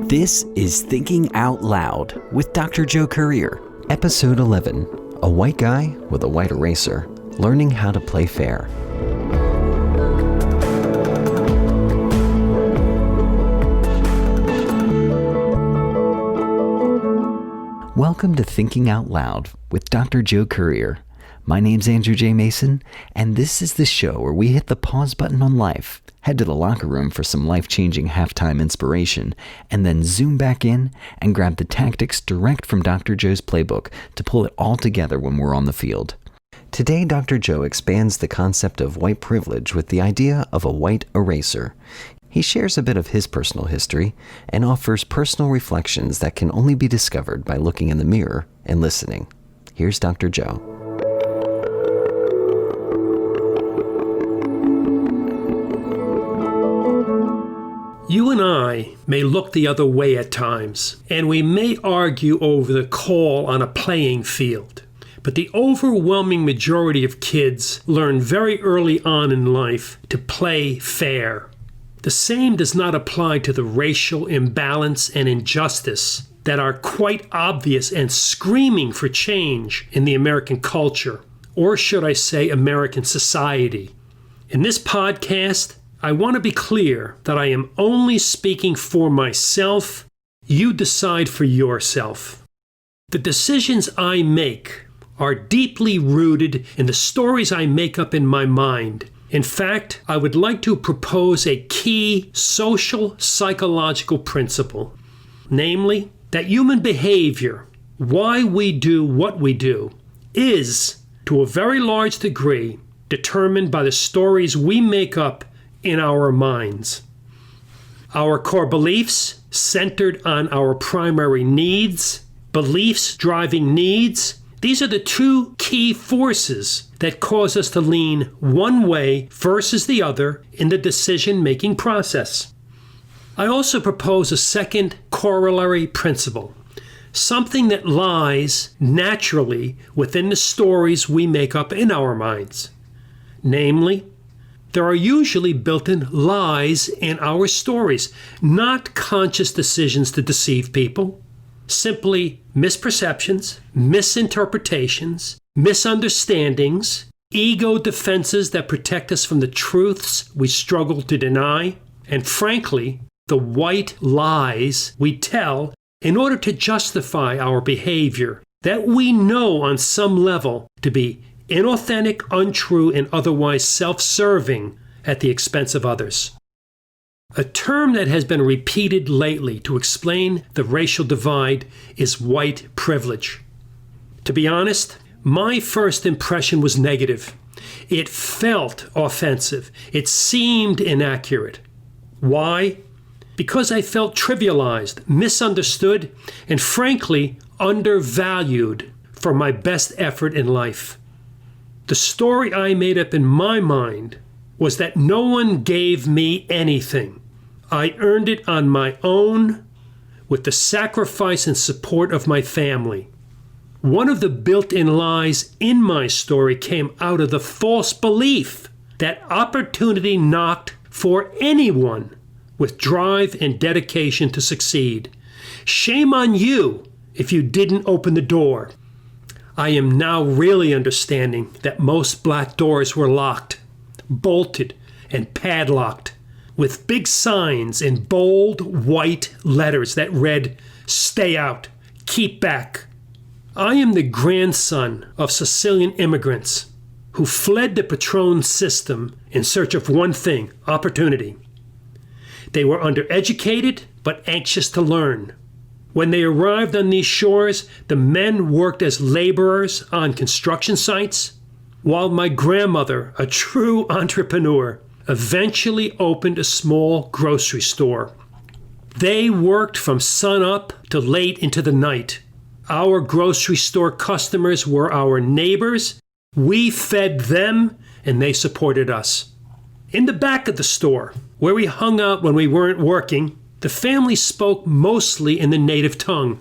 This is Thinking Out Loud with Dr. Joe Courier. Episode 11, A White Guy with a White Eraser, Learning How to Play Fair. Welcome to Thinking Out Loud with Dr. Joe Courier. My name's Andrew J. Mason, and this is the show where we hit the pause button on life, head to the locker room for some life-changing halftime inspiration, and then zoom back in and grab the tactics direct from Dr. Joe's playbook to pull it all together when we're on the field. Today, Dr. Joe expands the concept of white privilege with the idea of a white eraser. He shares a bit of his personal history and offers personal reflections that can only be discovered by looking in the mirror and listening. Here's Dr. Joe. You and I may look the other way at times, and we may argue over the call on a playing field. But the overwhelming majority of kids learn very early on in life to play fair. The same does not apply to the racial imbalance and injustice that are quite obvious and screaming for change in the American culture, or should I say American society. In this podcast, I want to be clear that I am only speaking for myself. You decide for yourself. The decisions I make are deeply rooted in the stories I make up in my mind. In fact, I would like to propose a key social psychological principle, namely that human behavior, why we do what we do, is, to a very large degree, determined by the stories we make up in our minds. Our core beliefs centered on our primary needs, beliefs driving needs, these are the two key forces that cause us to lean one way versus the other in the decision-making process. I also propose a second corollary principle, something that lies naturally within the stories we make up in our minds. Namely, there are usually built-in lies in our stories, not conscious decisions to deceive people, simply misperceptions, misinterpretations, misunderstandings, ego defenses that protect us from the truths we struggle to deny, and frankly, the white lies we tell in order to justify our behavior that we know on some level to be inauthentic, untrue, and otherwise self-serving at the expense of others. A term that has been repeated lately to explain the racial divide is white privilege. To be honest, my first impression was negative. It felt offensive. It seemed inaccurate. Why? Because I felt trivialized, misunderstood, and frankly, undervalued for my best effort in life. The story I made up in my mind was that no one gave me anything. I earned it on my own with the sacrifice and support of my family. One of the built-in lies in my story came out of the false belief that opportunity knocked for anyone with drive and dedication to succeed. Shame on you if you didn't open the door. I am now really understanding that most black doors were locked, bolted, and padlocked with big signs in bold white letters that read, "Stay out, keep back." I am the grandson of Sicilian immigrants who fled the Patron system in search of one thing, opportunity. They were undereducated but anxious to learn. When they arrived on these shores, the men worked as laborers on construction sites, while my grandmother, a true entrepreneur, eventually opened a small grocery store. They worked from sunup to late into the night. Our grocery store customers were our neighbors. We fed them, and they supported us. In the back of the store, where we hung out when we weren't working, the family spoke mostly in the native tongue.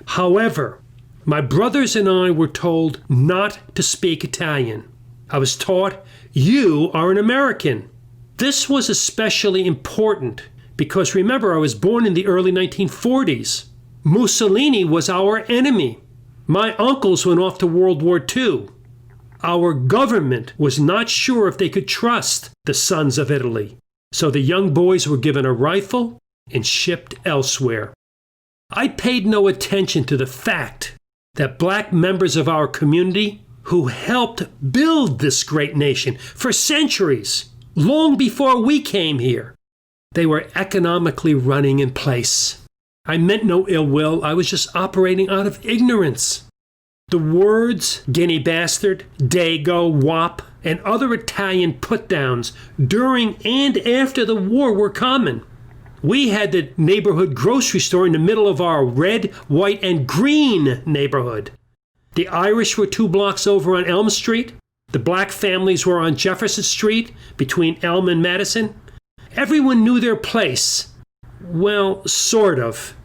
However, my brothers and I were told not to speak Italian. I was taught, "You are an American." This was especially important Because remember, I was born in the early 1940s. Mussolini was our enemy. My uncles went off to World War II. Our government was not sure if they could trust the sons of Italy. So the young boys were given a rifle and shipped elsewhere. I paid no attention to the fact that black members of our community who helped build this great nation for centuries, long before we came here, they were economically running in place. I meant no ill will. I was just operating out of ignorance. The words Guinea bastard, Dago, Wop, and other Italian put-downs during and after the war were common. We had the neighborhood grocery store in the middle of our red, white, and green neighborhood. The Irish were 2 blocks over on Elm Street. The black families were on Jefferson Street between Elm and Madison. Everyone knew their place. Well, sort of.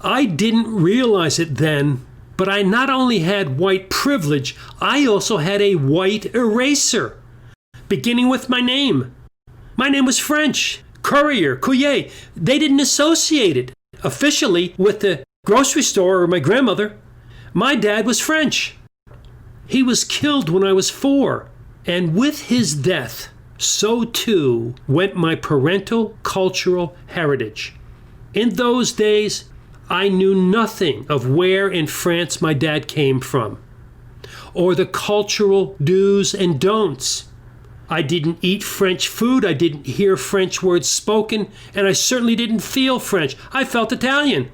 I didn't realize it then, but I not only had white privilege, I also had a white eraser, beginning with my name. My name was French. Courier, Couillet. They didn't associate it officially with the grocery store or my grandmother. My dad was French. He was killed when I was 4, and with his death, so too went my parental cultural heritage. In those days, I knew nothing of where in France my dad came from, or the cultural do's and don'ts. I didn't eat French food, I didn't hear French words spoken, and I certainly didn't feel French. I felt Italian.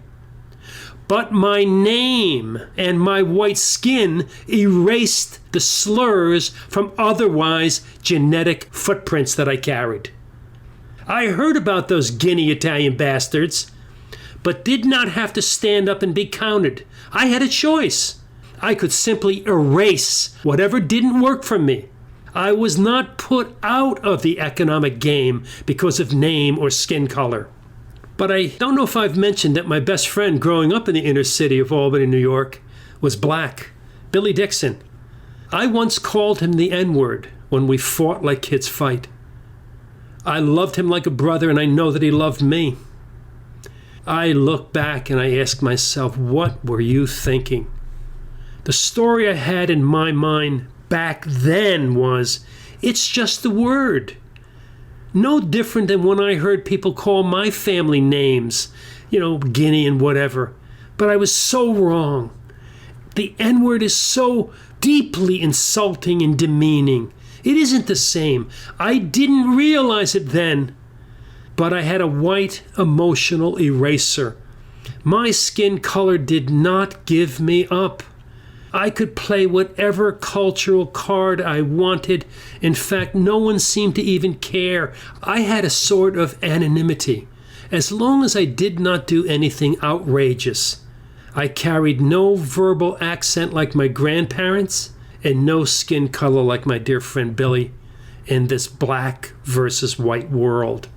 But my name and my white skin erased the slurs from otherwise genetic footprints that I carried. I heard about those Guinea Italian bastards, but did not have to stand up and be counted. I had a choice. I could simply erase whatever didn't work for me. I was not put out of the economic game because of name or skin color. But I don't know if I've mentioned that my best friend growing up in the inner city of Albany, New York, was black, Billy Dixon. I once called him the N-word when we fought like kids fight. I loved him like a brother, and I know that he loved me. I look back and I ask myself, what were you thinking? The story I had in my mind back then was, it's just the word. No different than when I heard people call my family names, Guinea and whatever. But I was so wrong. The N-word is so deeply insulting and demeaning. It isn't the same. I didn't realize it then, but I had a white emotional eraser. My skin color did not give me up. I could play whatever cultural card I wanted. In fact, no one seemed to even care. I had a sort of anonymity. As long as I did not do anything outrageous. I carried no verbal accent like my grandparents and no skin color like my dear friend Billy in this black versus white world.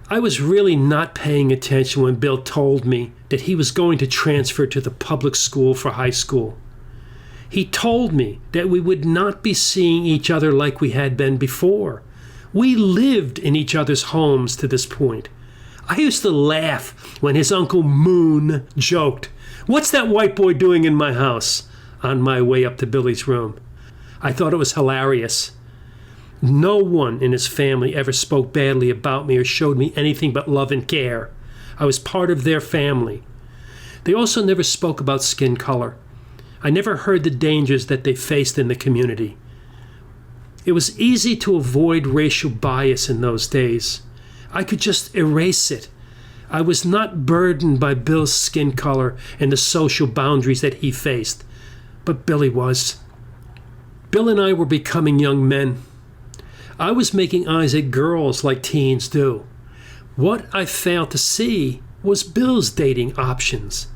I was really not paying attention when Bill told me that he was going to transfer to the public school for high school. He told me that we would not be seeing each other like we had been before. We lived in each other's homes to this point. I used to laugh when his Uncle Moon joked, "What's that white boy doing in my house?" on my way up to Billy's room. I thought it was hilarious. No one in his family ever spoke badly about me or showed me anything but love and care. I was part of their family. They also never spoke about skin color. I never heard the dangers that they faced in the community. It was easy to avoid racial bias in those days. I could just erase it. I was not burdened by Bill's skin color and the social boundaries that he faced, but Billy was. Bill and I were becoming young men. I was making eyes at girls like teens do. What I failed to see was Bill's dating options.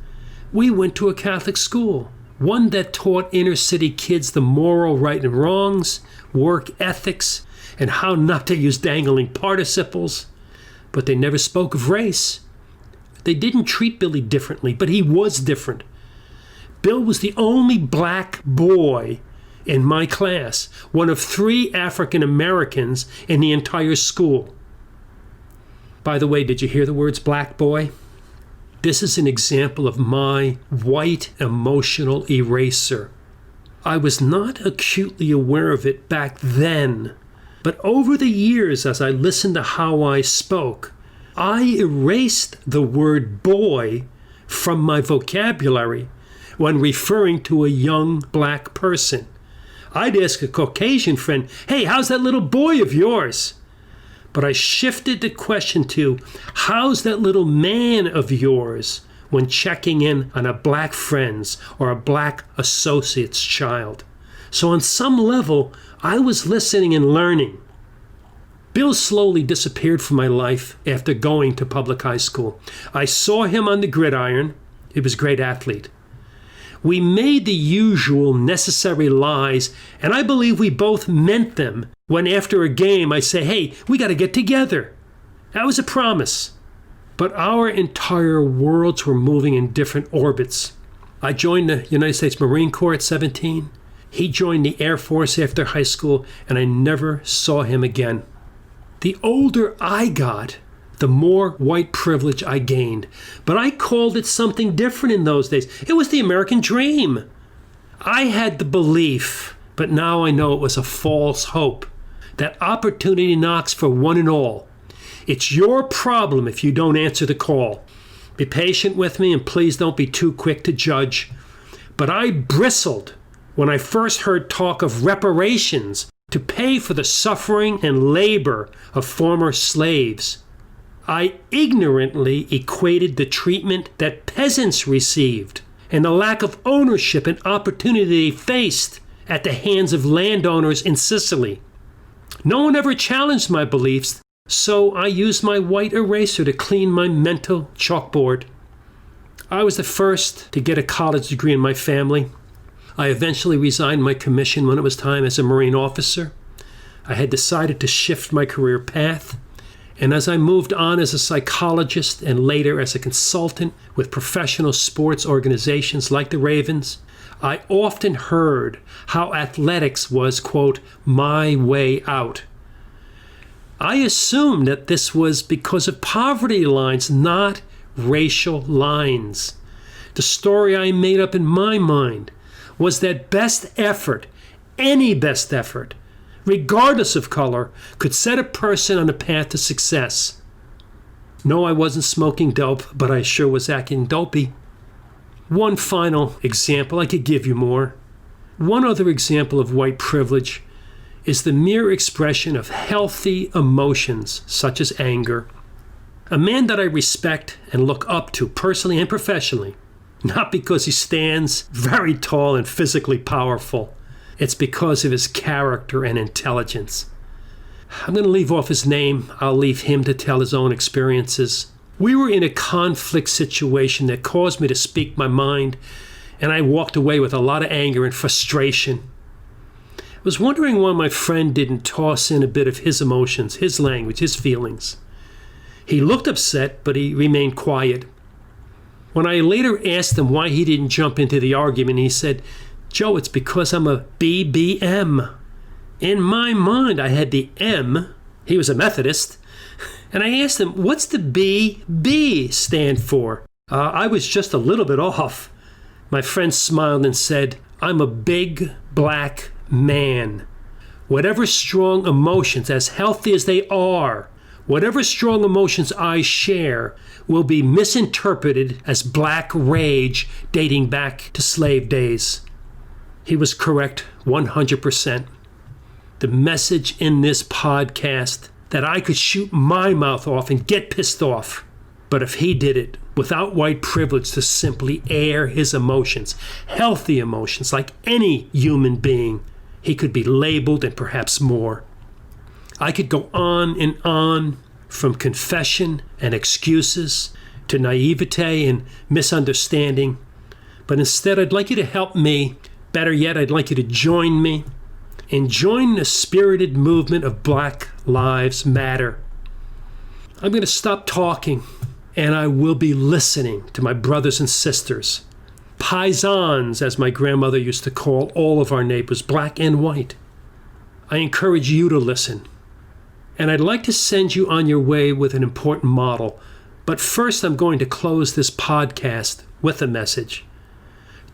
We went to a Catholic school, one that taught inner city kids the moral right and wrongs, work ethics, and how not to use dangling participles. But they never spoke of race. They didn't treat Billy differently, but he was different. Bill was the only black boy in my class, one of 3 African Americans in the entire school. By the way, did you hear the words black boy? This is an example of my white emotional eraser. I was not acutely aware of it back then, but over the years as I listened to how I spoke, I erased the word boy from my vocabulary when referring to a young black person. I'd ask a Caucasian friend, "Hey, how's that little boy of yours?" But I shifted the question to, "How's that little man of yours?" when checking in on a black friend's or a black associate's child. So on some level, I was listening and learning. Bill slowly disappeared from my life after going to public high school. I saw him on the gridiron. He was a great athlete. We made the usual necessary lies, and I believe we both meant them when after a game I say, "Hey, we got to get together." That was a promise. But our entire worlds were moving in different orbits. I joined the United States Marine Corps at 17. He joined the Air Force after high school, and I never saw him again. The older I got, the more white privilege I gained. But I called it something different in those days. It was the American dream. I had the belief, but now I know it was a false hope, that opportunity knocks for one and all. It's your problem if you don't answer the call. Be patient with me and please don't be too quick to judge. But I bristled when I first heard talk of reparations to pay for the suffering and labor of former slaves. I ignorantly equated the treatment that peasants received and the lack of ownership and opportunity they faced at the hands of landowners in Sicily. No one ever challenged my beliefs, so I used my white eraser to clean my mental chalkboard. I was the first to get a college degree in my family. I eventually resigned my commission when it was time as a Marine officer. I had decided to shift my career path, and as I moved on as a psychologist and later as a consultant with professional sports organizations like the Ravens, I often heard how athletics was, quote, my way out. I assumed that this was because of poverty lines, not racial lines. The story I made up in my mind was that best effort, any best effort, regardless of color, could set a person on a path to success. No, I wasn't smoking dope, but I sure was acting dopey. One final example, I could give you more. One other example of white privilege is the mere expression of healthy emotions, such as anger. A man that I respect and look up to personally and professionally, not because he stands very tall and physically powerful. It's because of his character and intelligence. I'm going to leave off his name. I'll leave him to tell his own experiences. We were in a conflict situation that caused me to speak my mind, and I walked away with a lot of anger and frustration. I was wondering why my friend didn't toss in a bit of his emotions, his language, his feelings. He looked upset, but he remained quiet. When I later asked him why he didn't jump into the argument, he said, "Joe, it's because I'm a BBM." In my mind, I had the M. He was a Methodist. And I asked him, what's the BB stand for? I was just a little bit off. My friend smiled and said, "I'm a big black man. Whatever strong emotions, as healthy as they are, whatever strong emotions I share will be misinterpreted as black rage dating back to slave days." He was correct 100%. The message in this podcast that I could shoot my mouth off and get pissed off. But if he did it without white privilege to simply air his emotions, healthy emotions like any human being, he could be labeled and perhaps more. I could go on and on, from confession and excuses to naivete and misunderstanding. But instead, I'd like you to help me. Better yet, I'd like you to join me and join the spirited movement of Black Lives Matter. I'm going to stop talking, and I will be listening to my brothers and sisters, paisans, as my grandmother used to call all of our neighbors, black and white. I encourage you to listen And I'd like to send you on your way with an important model. But first, I'm going to close this podcast with a message.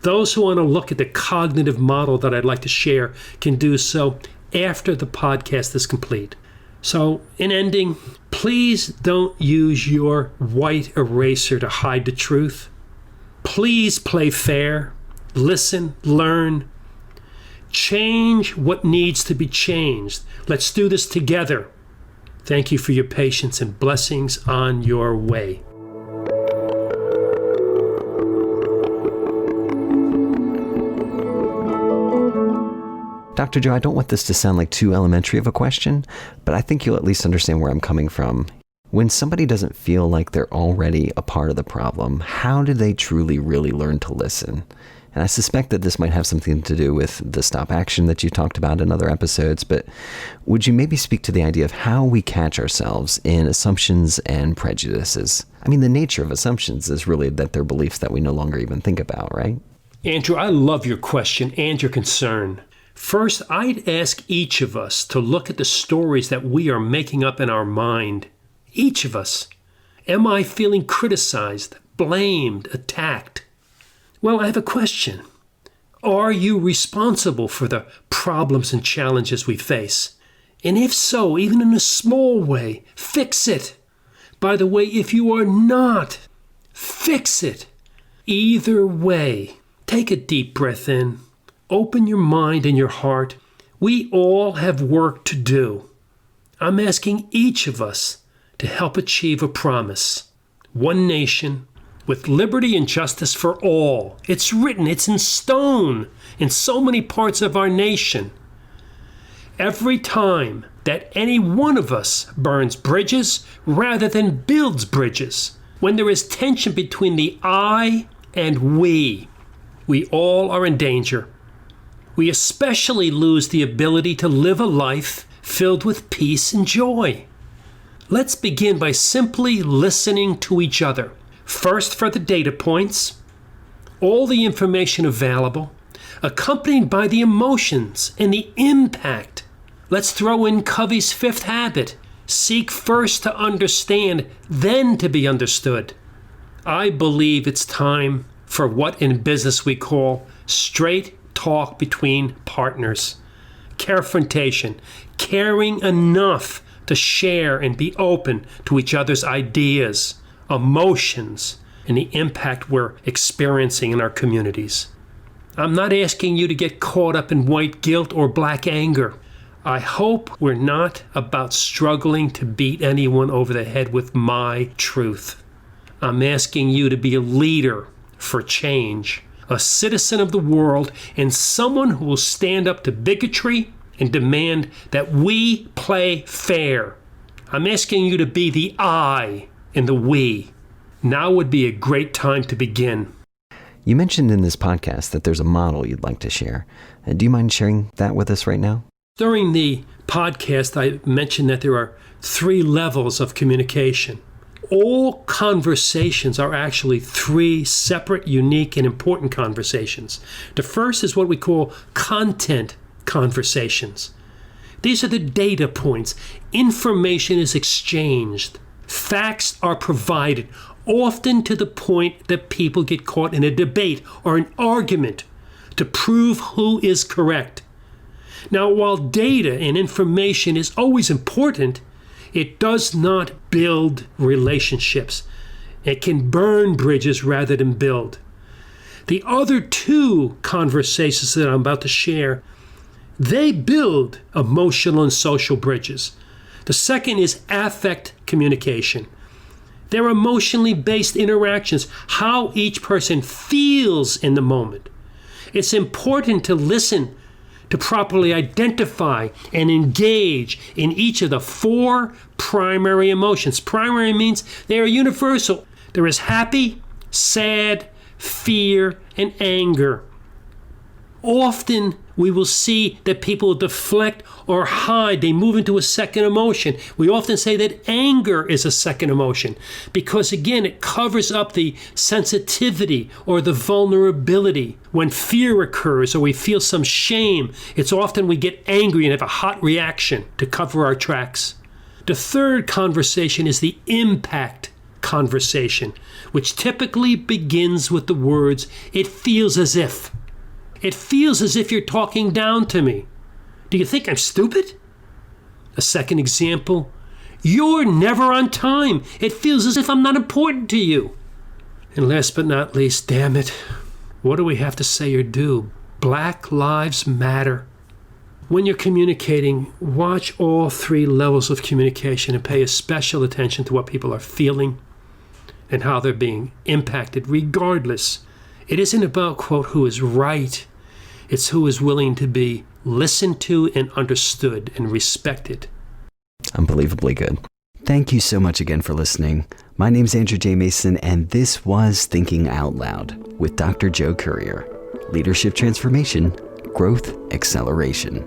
Those who want to look at the cognitive model that I'd like to share can do so after the podcast is complete. So, in ending, please don't use your white eraser to hide the truth. Please play fair, listen, learn, change what needs to be changed. Let's do this together. Thank you for your patience and blessings on your way. Dr. Joe, I don't want this to sound like too elementary of a question, but I think you'll at least understand where I'm coming from. When somebody doesn't feel like they're already a part of the problem, how do they truly, really learn to listen? And I suspect that this might have something to do with the stop action that you talked about in other episodes, but would you maybe speak to the idea of how we catch ourselves in assumptions and prejudices? I mean, the nature of assumptions is really that they're beliefs that we no longer even think about, right? Andrew, I love your question and your concern. First, I'd ask each of us to look at the stories that we are making up in our mind. Each of us. Am I feeling criticized, blamed, attacked? Well, I have a question. Are you responsible for the problems and challenges we face? And if so, even in a small way, fix it. By the way, if you are not, fix it. Either way, take a deep breath in. Open your mind and your heart. We all have work to do. I'm asking each of us to help achieve a promise. One nation with liberty and justice for all. It's written, it's in stone in so many parts of our nation. Every time that any one of us burns bridges rather than builds bridges, when there is tension between the I and we all are in danger. We especially lose the ability to live a life filled with peace and joy. Let's begin by simply listening to each other. First, for the data points, all the information available, accompanied by the emotions and the impact. Let's throw in Covey's fifth habit. Seek first to understand, then to be understood. I believe it's time for what in business we call straight talk between partners. Carefrontation, caring enough to share and be open to each other's ideas, emotions, and the impact we're experiencing in our communities. I'm not asking you to get caught up in white guilt or black anger. I hope we're not about struggling to beat anyone over the head with my truth. I'm asking you to be a leader for change, a citizen of the world, and someone who will stand up to bigotry and demand that we play fair. I'm asking you to be the I in the we. Now would be a great time to begin. You mentioned in this podcast that there's a model you'd like to share. Do you mind sharing that with us right now? During the podcast, I mentioned that there are 3 levels of communication. All conversations are actually 3 separate, unique, and important conversations. The first is what we call content conversations. These are the data points. Information is exchanged. Facts are provided, often to the point that people get caught in a debate or an argument to prove who is correct. Now, while data and information is always important, it does not build relationships. It can burn bridges rather than build. The other 2 conversations that I'm about to share, they build emotional and social bridges. The second is affect communication. They're emotionally based interactions, how each person feels in the moment. It's important to listen, to properly identify and engage in each of the 4 primary emotions. Primary means they are universal. There is happy, sad, fear, and anger. Often we will see that people deflect or hide. They move into a second emotion. We often say that anger is a second emotion because, again, it covers up the sensitivity or the vulnerability. When fear occurs or we feel some shame, it's often we get angry and have a hot reaction to cover our tracks. The third conversation is the impact conversation, which typically begins with the words, "It feels as if." It feels as if you're talking down to me. Do you think I'm stupid? A second example, "You're never on time. It feels as if I'm not important to you." And last but not least, damn it, what do we have to say or do? Black Lives Matter. When you're communicating, watch all three levels of communication and pay a special attention to what people are feeling and how they're being impacted regardless. It isn't about, quote, who is right. It's who is willing to be listened to and understood and respected. Unbelievably good. Thank you so much again for listening. My name's Andrew J. Mason, and this was Thinking Out Loud with Dr. Joe Currier. Leadership transformation, growth acceleration.